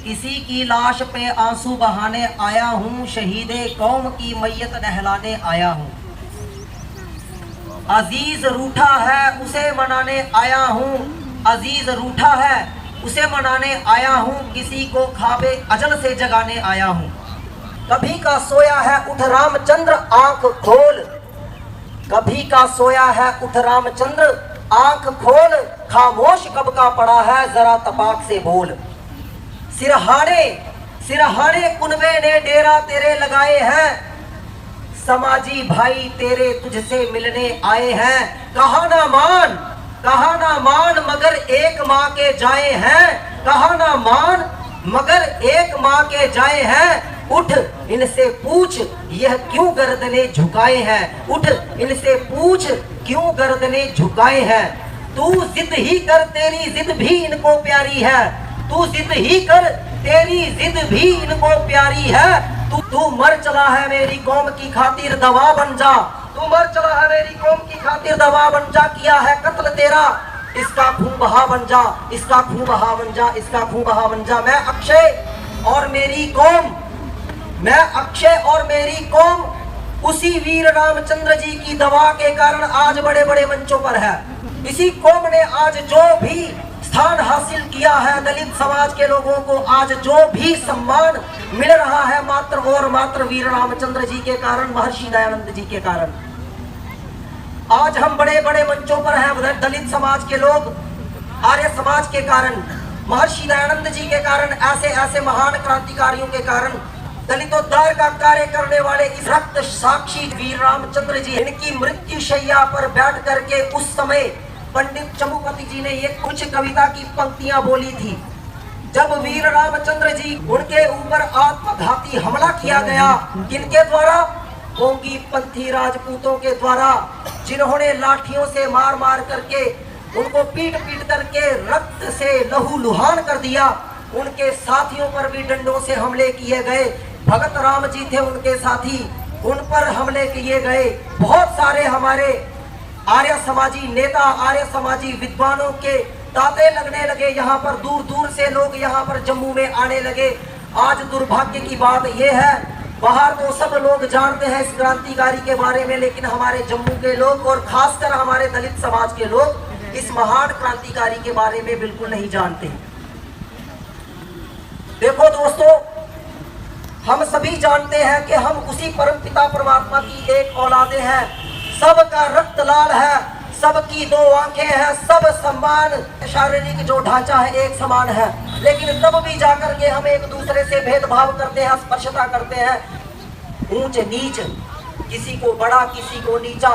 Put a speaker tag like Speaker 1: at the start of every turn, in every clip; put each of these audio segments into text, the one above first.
Speaker 1: किसी की लाश पे आंसू बहाने आया हूँ, शहीदे कौम की मैयत नहलाने आया हूँ। अजीज रूठा है उसे मनाने आया हूँ, अजीज रूठा है उसे मनाने आया हूँ, किसी को ख्वाबे अजल से जगाने आया हूँ। कभी का सोया है उठ रामचंद्र आंख खोल, कभी का सोया है उठ रामचंद्र आंख खोल, खामोश कब का पड़ा है जरा तपाक से बोल। सिरहाने सिरहाने कुनबे ने डेरा तेरे लगाए हैं, समाजी भाई तेरे तुझसे मिलने आए हैं। कहा ना मान मगर एक माँ के जाए हैं, कहा ना मान मगर एक माँ के जाए हैं। उठ इनसे पूछ यह क्यों गर्दने झुकाए हैं, उठ इनसे पूछ क्यों गर्दने झुकाए हैं। तू जिद ही कर तेरी जिद भी इनको प्यारी है, तू जिद ही कर तेरी जिद भी इनको प्यारी है। तू मर चला है मेरी कौम की खातिर दवा बन जा, तू मर चला है मेरी कौम की खातिर दवा बन जा। किया है कत्ल तेरा इसका खून बहा बन जा, इसका खून बहा बन जा, इसका खून बहा बन जा। मैं अक्षय और मेरी कौम, मैं अक्षय और मेरी कौम उसी वीर रामचंद्र जी की दवा के कारण आज बड़े बड़े मंचों पर है। इसी कौम ने आज जो भी स्थान हासिल किया है, दलित समाज के लोगों को आज जो भी सम्मान मिल रहा है, मात्र और मात्र वीर रामचंद्र जी के कारण, महर्षि दयानंद जी के कारण। आज हम बड़े बड़े मंचों पर हैं, दलित समाज के लोग, आर्य समाज के कारण, महर्षि दयानंद जी के कारण, ऐसे ऐसे महान क्रांतिकारियों के कारण, दलितोद्धार का कार्य करने वाले इस रक्त साक्षी वीर रामचंद्र जी, इनकी मृत्यु शैया पर बैठ करके उस समय पंडित चमुपति जी ने ये कुछ कविता की पंक्तियां बोली थी। जब वीर रामचंद्र जी उनके ऊपर आत्मघाती हमला किया गया, किनके द्वारा? ओंगी पंथी राजपूतों के द्वारा, जिन्होंने लाठियों से मार मार करके उनको पीट पीट करके रक्त से लहू लुहान कर दिया। उनके साथियों पर भी डंडों से हमले किए गए। भगत राम जी थे उनके साथी, उन पर हमले किए गए। बहुत सारे हमारे आर्य समाजी नेता, आर्य समाजी विद्वानों के तांते लगने लगे। यहाँ पर दूर दूर से लोग यहाँ पर जम्मू में आने लगे। आज दुर्भाग्य की बात यह है, बाहर तो सब लोग जानते हैं इस क्रांतिकारी के बारे में, लेकिन हमारे जम्मू के लोग और खासकर हमारे दलित समाज के लोग इस महान क्रांतिकारी के बारे में बिल्कुल नहीं जानते। देखो दोस्तों, हम सभी जानते हैं कि हम उसी परमपिता परमात्मा की एक औलादे हैं। सबका रक्त लाल है, सबकी दो आंखें हैं, सब समान शारीरिक जो ढांचा है एक समान है, लेकिन तब भी जाकर के हम एक दूसरे से भेदभाव करते हैं, स्पर्शता करते हैं, ऊंच नीच, किसी को बड़ा किसी को नीचा।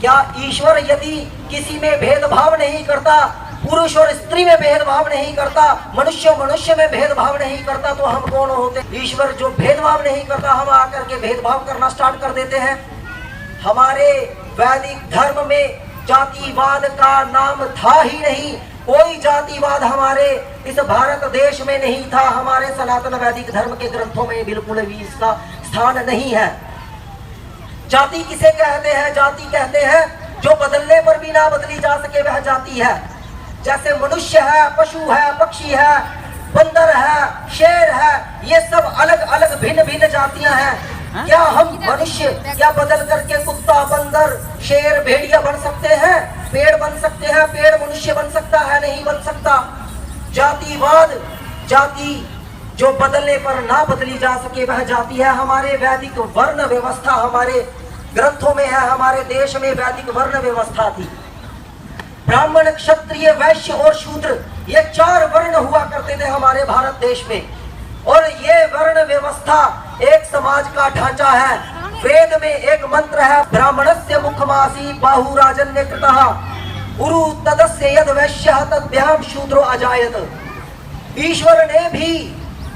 Speaker 1: क्या ईश्वर यदि किसी में भेदभाव नहीं करता, पुरुष और स्त्री में भेदभाव नहीं करता, मनुष्य मनुष्य में भेदभाव नहीं करता, तो हम कौन होते? ईश्वर जो भेदभाव नहीं करता, हम आकर के भेदभाव करना स्टार्ट कर देते हैं। हमारे वैदिक धर्म में जातिवाद का नाम था ही नहीं, कोई जातिवाद हमारे इस भारत देश में नहीं था। हमारे सनातन वैदिक धर्म के ग्रंथों में बिल्कुल भी इसका स्थान नहीं है। जाति किसे कहते हैं? जाति कहते हैं जो बदलने पर भी ना बदली जा सके, वह जाति है। जैसे मनुष्य है, पशु है, पक्षी है, बंदर है, शेर है, ये सब अलग अलग भिन्न भिन्न जातियां हैं। क्या हम मनुष्य क्या बदल करके कुत्ता, बंदर, शेर, भेड़िया बन सकते हैं? पेड़ बन सकते हैं? पेड़ मनुष्य बन सकता है? नहीं बन सकता। जातिवाद, जाति जो बदलने पर ना बदली जा सके वह जाति है। हमारे वैदिक वर्ण व्यवस्था हमारे ग्रंथों में है। हमारे देश में वैदिक वर्ण व्यवस्था थी। ब्राह्मण, क्षत्रिय, वैश्य और शूद्र, ये 4 वर्ण हुआ करते थे हमारे भारत देश में। और ये वर्ण व्यवस्था एक समाज का ढांचा है। वेद में एक मंत्र है, ब्राह्मणस्य मुखमासी बाहुराजन्य कृतः उरु तदस्य यद वैश्यः तद्भ्याम शूद्रो अजायत। ईश्वर ने भी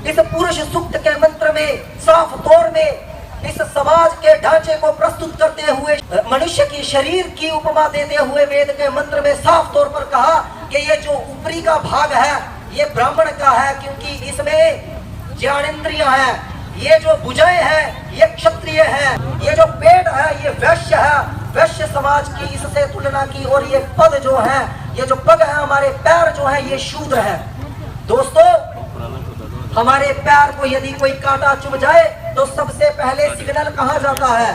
Speaker 1: इस पुरुष सूक्त के मंत्र में साफ तौर में इस समाज के ढांचे को प्रस्तुत करते हुए, मनुष्य की शरीर की उपमा देते हुए वेद के मंत्र में साफ तौर पर कहा कि ये जो ऊपरी का भाग है ये ब्राह्मण का है, क्योंकि इसमें ज्ञानेंद्रियां हैं। ये जो भुजाएं हैं ये क्षत्रिय है, ये जो पेट है ये वैश्य है, वैश्य समाज की इससे तुलना की। और ये पद जो है, ये जो पग है, हमारे पैर जो है, ये शूद्र है। दोस्तों, हमारे पैर को यदि कोई कांटा चुभ जाए तो सबसे पहले सिग्नल कहाँ जाता है?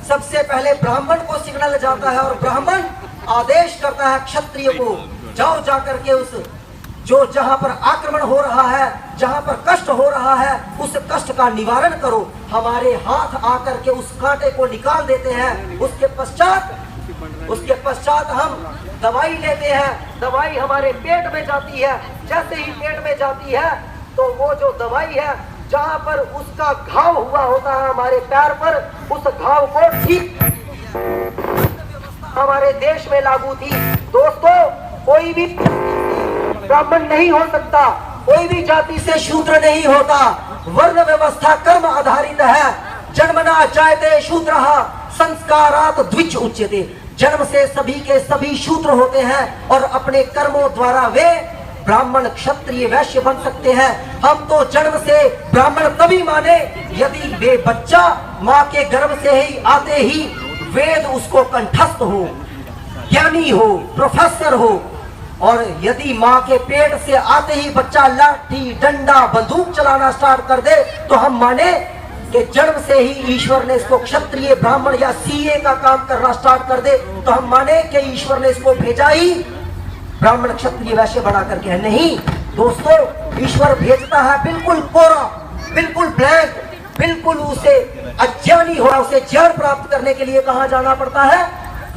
Speaker 1: सबसे पहले ब्राह्मण को सिग्नल जाता है, और ब्राह्मण आदेश करता है क्षत्रिय को, जाओ जाकर के उस जो जहां पर आक्रमण हो रहा है, जहां पर कष्ट हो रहा है, उस कष्ट का निवारण करो। हमारे हाथ आकर के उस कांटे को निकाल देते हैं। उसके पश्चात हम दवाई लेते हैं। दवाई हमारे पेट में जाती है। जैसे ही पेट में जाती है तो वो जो दवाई है, जहां पर उसका घाव हुआ होता है हमारे पैर पर, उस घाव को ठीक हमारे देश में लागू थी। दोस्तों, कोई भी ब्राह्मण नहीं हो सकता, कोई भी जाति से शूद्र नहीं होता। वर्ण व्यवस्था कर्म आधारित है। जन्मना जायते शूद्रः संस्कारात् द्विज उच्यते। जन्म से सभी के सभी शूद्र होते हैं और अपने कर्मों द्वारा वे ब्राह्मण क्षत्रिय वैश्य बन सकते हैं। हम तो जन्म से ब्राह्मण तभी माने यदि वे बच्चा माँ के गर्भ से ही आते ही वेद उसको कंठस्थ हो, ज्ञानी हो, प्रोफेसर हो। और यदि माँ के पेट से आते ही बच्चा लाठी डंडा बंदूक चलाना स्टार्ट कर दे तो हम माने कि जन्म से ही ईश्वर ने इसको क्षत्रिय ब्राह्मण या सीए का काम करना स्टार्ट कर दे तो हम माने कि ईश्वर ने इसको भेजा ही ब्राह्मण क्षत्रिय वैश्य बना करके है। नहीं दोस्तों, ईश्वर भेजता है बिल्कुल कोरा, बिल्कुल ब्लैंक, बिल्कुल उसे अज्ञानी हो, उसे ज्ञान प्राप्त करने के लिए कहाँ जाना पड़ता है?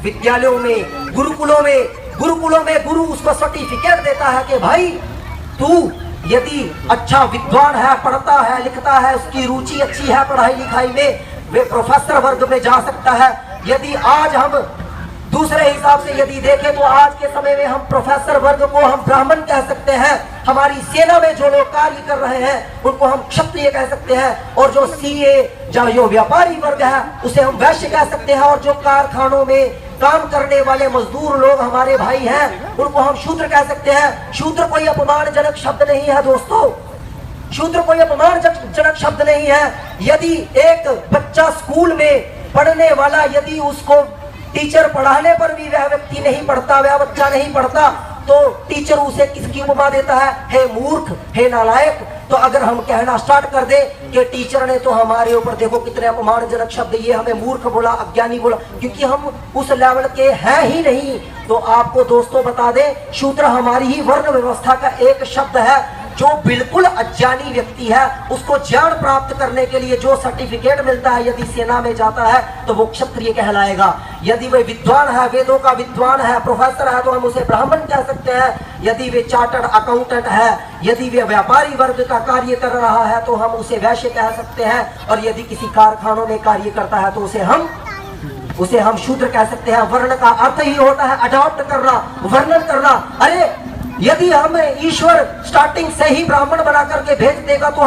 Speaker 1: विद्यालयों में, गुरुकुलों में गुरु उसको सर्टिफिकेट देता है कि भाई तू यदि अच्छा विद्वान है, पढ़ता है, लिखता है, उसकी रुचि अच्छी है पढ़ाई लिखाई में, वे प्रोफेसर वर्ग में जा सकता है। यदि आज हम दूसरे हिसाब से यदि देखें तो आज के समय में हम प्रोफेसर वर्ग को हम ब्राह्मण कह सकते हैं। हमारी सेना में जो लोग कार्य कर रहे हैं उनको हम क्षत्रिय कह सकते हैं, और जो सीए जो व्यापारी वर्ग है उसे हम वैश्य कह सकते हैं, और जो कारखानों में काम करने वाले मजदूर लोग हमारे भाई हैं उनको हम शूद्र कह सकते हैं। शूद्र कोई अपमानजनक शब्द नहीं है दोस्तों, शूद्र कोई अपमानजनक शब्द नहीं है। यदि एक बच्चा स्कूल में पढ़ने वाला, यदि उसको टीचर पढ़ाने पर भी वह व्यक्ति नहीं पढ़ता, वह बच्चा नहीं पढ़ता, तो टीचर उसे किसकी उपमा देता है? हे मूर्ख, हे नालायक। तो अगर हम कहना स्टार्ट कर दे कि टीचर ने तो हमारे ऊपर देखो कितने अपमानजनक शब्द, ये हमें मूर्ख बोला, अज्ञानी बोला, क्योंकि हम उस लेवल के हैं ही नहीं। तो आपको दोस्तों बता दें, शूद्र हमारी ही वर्ण व्यवस्था का एक शब्द है। जो बिल्कुल अज्ञानी व्यक्ति है उसको ज्ञान प्राप्त करने के लिए जो सर्टिफिकेट मिलता है, यदि सेना में जाता है तो वो क्षत्रिय कहलाएगा। यदि वे विद्वान है, वेदों का विद्वान है, प्रोफेसर है, तो हम उसे ब्राह्मण कह सकते हैं। यदि वे चार्टर्ड अकाउंटेंट है, यदि वे व्यापारी वर्ग का कार्य कर रहा है तो हम उसे वैश्य कह सकते हैं। और यदि किसी कारखानों में कार्य करता है तो उसे हम शूद्र कह सकते हैं। वर्ण का अर्थ ही होता है अडॉप्ट करना, वर्णन करना। अरे यदि हमें ईश्वर स्टार्टिंग से ही ब्राह्मण बना करके भेज देगा तो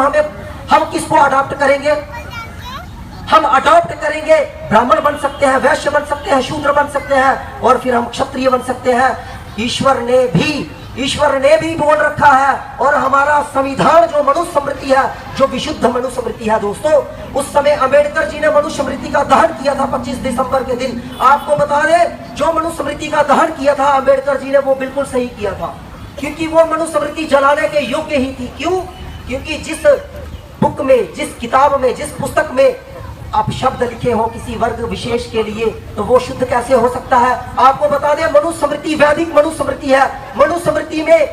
Speaker 1: हम किसको अडॉप्ट करेंगे? हम अडॉप्ट करेंगे, ब्राह्मण बन सकते हैं, वैश्य बन सकते हैं, शूद्र बन सकते हैं, और फिर हम क्षत्रिय बन सकते हैं। ईश्वर ने भी बोल रखा है। और हमारा संविधान जो मनुस्मृति है, जो विशुद्ध मनुस्मृति है दोस्तों, उस समय अंबेडकर जी ने मनुस्मृति का दहन किया था 25 दिसंबर के दिन। आपको बता दें, जो मनुस्मृति का दहन किया था अंबेडकर जी ने, वो बिल्कुल सही किया था, क्योंकि वो मनुस्मृति जलाने के योग्य ही थी। क्यों? क्योंकि जिस बुक में, जिस किताब में, जिस पुस्तक में आप शब्द लिखे हो किसी वर्ग विशेष के लिए, तो वो शुद्ध कैसे हो सकता है? आपको बता दें, मनुस्मृति वैदिक मनुस्मृति है। मनुस्मृति में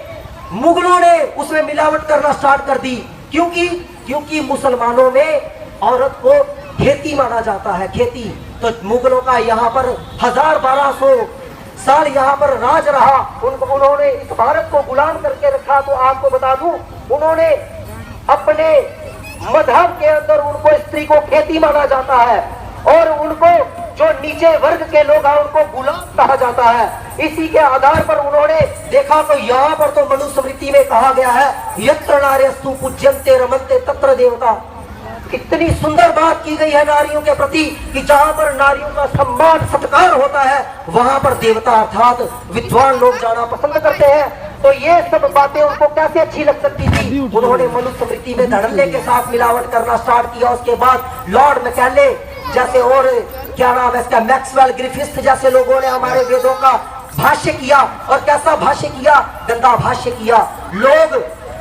Speaker 1: मुगलों ने उसमें मिलावट करना स्टार्ट कर दी। क्योंकि मुसलमानों में औरत को खेती माना जाता है, खेती। तो मुगलों का यहाँ पर 1000-1200 साल यहाँ पर राज रहा। उन्होंने इस भारत को गुलाम करके रखा। तो आपको बता दूं, उन्होंने अपने मजहब के अंदर उनको स्त्री को खेती माना जाता है, और उनको जो नीचे वर्ग के लोग हैं उनको गुलाम कहा जाता है। इसी के आधार पर उन्होंने देखा तो यहाँ पर तो मनुस्मृति में कहा गया है, यत्र नार्यस्तु पूज्यन्ते रमन्ते तत्र देवता। कितनी सुंदर बात की गई है नारियों के प्रति, कि जहाँ पर नारियों का सम्मान सत्कार होता है वहां पर देवता अर्थात विद्वान लोग जाना पसंद करते हैं। तो ये सब बातें उनको कैसे अच्छी लग सकती थी? उन्होंने मनुस्मृति में धड़ल्ले के साथ मिलावट करना स्टार्ट किया। उसके बाद लॉर्ड मैकेले जैसे, और क्या नाम है इसका, मैक्सवेल ग्रिफिथ जैसे लोगों ने हमारे वेदों का भाष्य किया। और कैसा भाष्य किया? गंदा भाष्य किया। लोग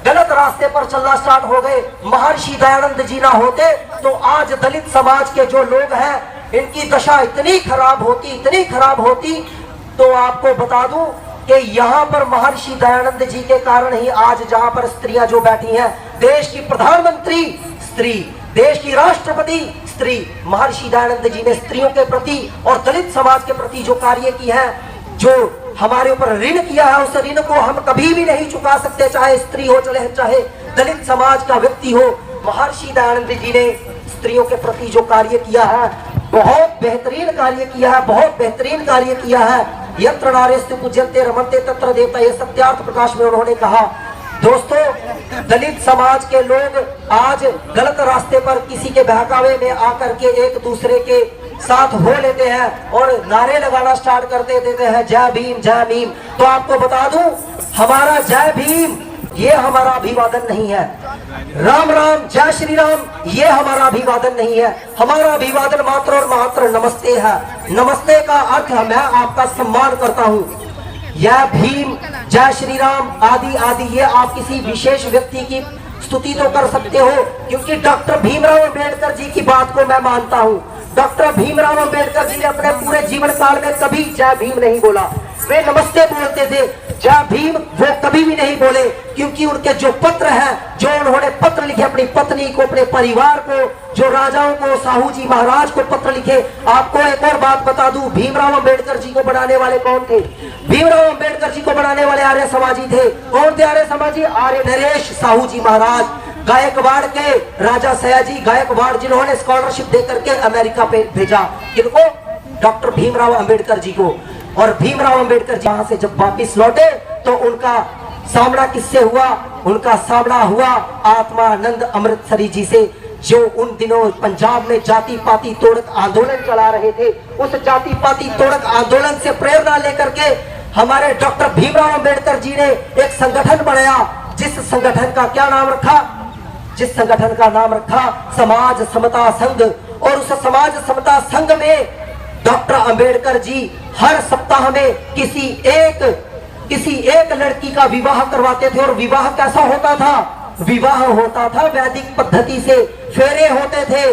Speaker 1: गलत रास्ते पर चलना स्टार्ट हो गए। महर्षि दयानंद जी ना होते तो आज दलित समाज के जो लोग हैं इनकी दशा इतनी खराब होती। तो आपको बता दूं कि यहाँ पर महर्षि दयानंद जी के कारण ही आज जहाँ पर स्त्रियां जो बैठी हैं, देश की प्रधानमंत्री स्त्री, देश की राष्ट्रपति स्त्री, महर्षि दयानंद जी ने स्त्रियों के प्रति और दलित समाज के प्रति जो कार्य की है, जो हमारे ऊपर ऋण किया है, उस ऋण को हम कभी भी नहीं चुका सकते, चाहे स्त्री हो चाहे दलित समाज का व्यक्ति हो। महर्षि दयानंद जी ने स्त्रियों के प्रति जो कार्य किया है, बहुत बेहतरीन कार्य किया है। यत्र नार्यस्तु पूज्यन्ते रमन्ते तत्र देवता, ये सत्यार्थ प्रकाश में उन्होंने कहा। दोस्तों, दलित समाज के लोग आज गलत रास्ते पर किसी के बहकावे में आकर के एक दूसरे के साथ हो लेते हैं और नारे लगाना स्टार्ट कर देते हैं, जय भीम जय भीम। तो आपको बता दूं, हमारा जय भीम ये हमारा अभिवादन नहीं है, राम राम जय श्री राम ये हमारा अभिवादन नहीं है। हमारा अभिवादन मात्र और मात्र नमस्ते है। नमस्ते का अर्थ है मैं आपका सम्मान करता हूँ। यह भीम जय श्री राम आदि आदि ये आप किसी विशेष व्यक्ति की स्तुति तो कर सकते हो, क्योंकि डॉक्टर भीमराव अंबेडकर जी की बात को मैं मानता हूँ। डॉक्टर भीमराव अंबेडकर जी ने अपने पूरे जीवन काल में कभी जय भीम नहीं बोला, वे नमस्ते बोलते थे। जय भीम वो कभी भी नहीं बोले, क्योंकि उनके जो पत्र हैं, जो उन्होंने पत्र लिखे अपनी पत्नी को, अपने परिवार को, जो राजाओं को, साहू जी महाराज को पत्र लिखे। आपको एक और बात बता दूं, भीमराव अंबेडकर जी को बनाने वाले कौन थे? भीमराव अंबेडकर जी को बनाने वाले आर्य समाजी थे। कौन थे आर्य समाजी? आर्य नरेश साहू जी महाराज, गायकवाड़ के राजा सयाजी गायकवाड़, जिन्होंने स्कॉलरशिप देकर के अमेरिका पे भेजा। किनको? डॉक्टर भीमराव अंबेडकर जी को। और भीमराव अंबेडकर जी वहां से जब वापिस लौटे तो उनका सामना किससे हुआ? उनका सामना हुआ आत्मानंद अमृतसरी जी से, जो उन दिनों पंजाब में जाति पाति तोड़क आंदोलन चला रहे थे। उस जाति पाति तोड़क आंदोलन से प्रेरणा लेकर के हमारे डॉक्टर भीमराव अंबेडकर जी ने एक संगठन बनाया, जिस संगठन का क्या नाम रखा? जिस संगठन का नाम रखा समाज समता संघ। और उस समाज समता संघ में डॉक्टर अंबेडकर जी हर सप्ताह में किसी एक लड़की का विवाह करवाते थे। और विवाह कैसा होता था? विवाह होता था वैदिक पद्धति से, फेरे होते थे,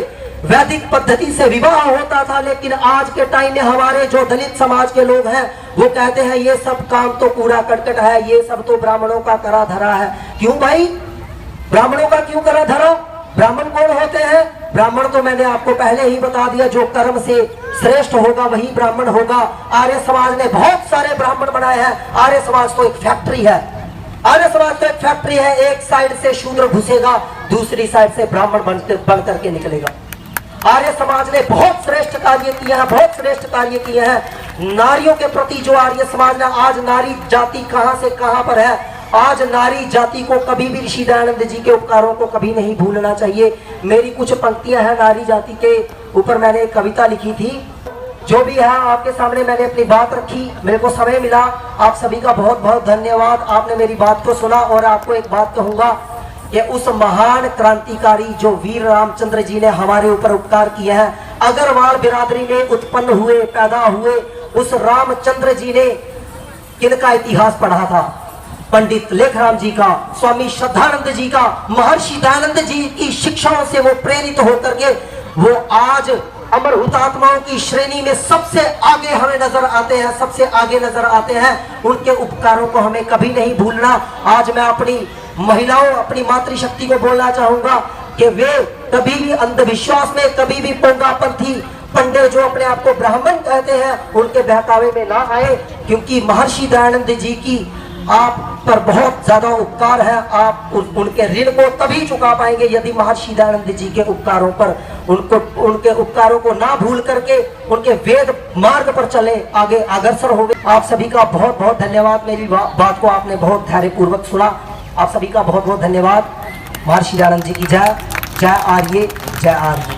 Speaker 1: वैदिक पद्धति से विवाह होता था। लेकिन आज के टाइम में हमारे जो दलित समाज के लोग हैं वो कहते हैं ये सब काम तो कूड़ा करकट है, ये सब तो ब्राह्मणों का करा धरा है। क्यों भाई? ब्राह्मणों का क्यों करा धरा? ब्राह्मण कौन होते हैं? ब्राह्मण तो मैंने आपको पहले ही बता दिया, जो कर्म से श्रेष्ठ होगा वही ब्राह्मण होगा। आर्य समाज ने बहुत सारे ब्राह्मण बनाए हैं। आर्य समाज तो एक फैक्ट्री है, आर्य समाज तो एक फैक्ट्री है। एक साइड से शूद्र घुसेगा, दूसरी साइड से ब्राह्मण बन करके निकलेगा। आर्य समाज ने बहुत श्रेष्ठ कार्य किए हैं, बहुत श्रेष्ठ कार्य किए हैं नारियों के प्रति। जो आर्य समाज ने, आज नारी जाति कहां से कहां पर है। आज नारी जाति को कभी भी ऋषि दयानंद जी के उपकारों को कभी नहीं भूलना चाहिए। मेरी कुछ पंक्तियां हैं नारी जाति के ऊपर, मैंने एक कविता लिखी थी। जो भी है आपके सामने मैंने अपनी बात रखी, मेरे को समय मिला। आप सभी का बहुत बहुत धन्यवाद, आपने मेरी बात को सुना। और आपको एक बात कहूंगा कि उस महान क्रांतिकारी जो वीर रामचंद्र जी ने हमारे ऊपर उपकार किए हैं, अग्रवाल बिरादरी में उत्पन्न हुए, पैदा हुए, उस रामचंद्र जी ने किनका इतिहास पढ़ा था? पंडित लेखराम जी का, स्वामी श्रद्धानंद जी का, महर्षि दयानंद जी की शिक्षाओं से वो प्रेरित होकर के वो आज अमर हुतात्माओं की श्रेणी में सबसे आगे हमें नजर आते हैं, सबसे आगे नजर आते हैं। उनके उपकारों को हमें कभी नहीं भूलना। आज मैं अपनी महिलाओं, अपनी मातृशक्ति को बोलना चाहूंगा कि वे कभी भी अंधविश्वास में, कभी भी पोंगापंथी पंडे जो अपने आप को ब्राह्मण कहते हैं, उनके बहकावे में ना आए, क्योंकि महर्षि दयानंद जी की आप पर बहुत ज्यादा उपकार है। आप उनके ऋण को तभी चुका पाएंगे यदि महर्षि दयानंद जी के उपकारों पर उनके उपकारों को ना भूल करके उनके वेद मार्ग पर चले, आगे अग्रसर हो गए। आप सभी का बहुत बहुत धन्यवाद। मेरी बात को आपने बहुत धैर्यपूर्वक सुना। आप सभी का बहुत बहुत धन्यवाद। महर्षि दयानंद जी की जय। जय आर्य, जय आर्य।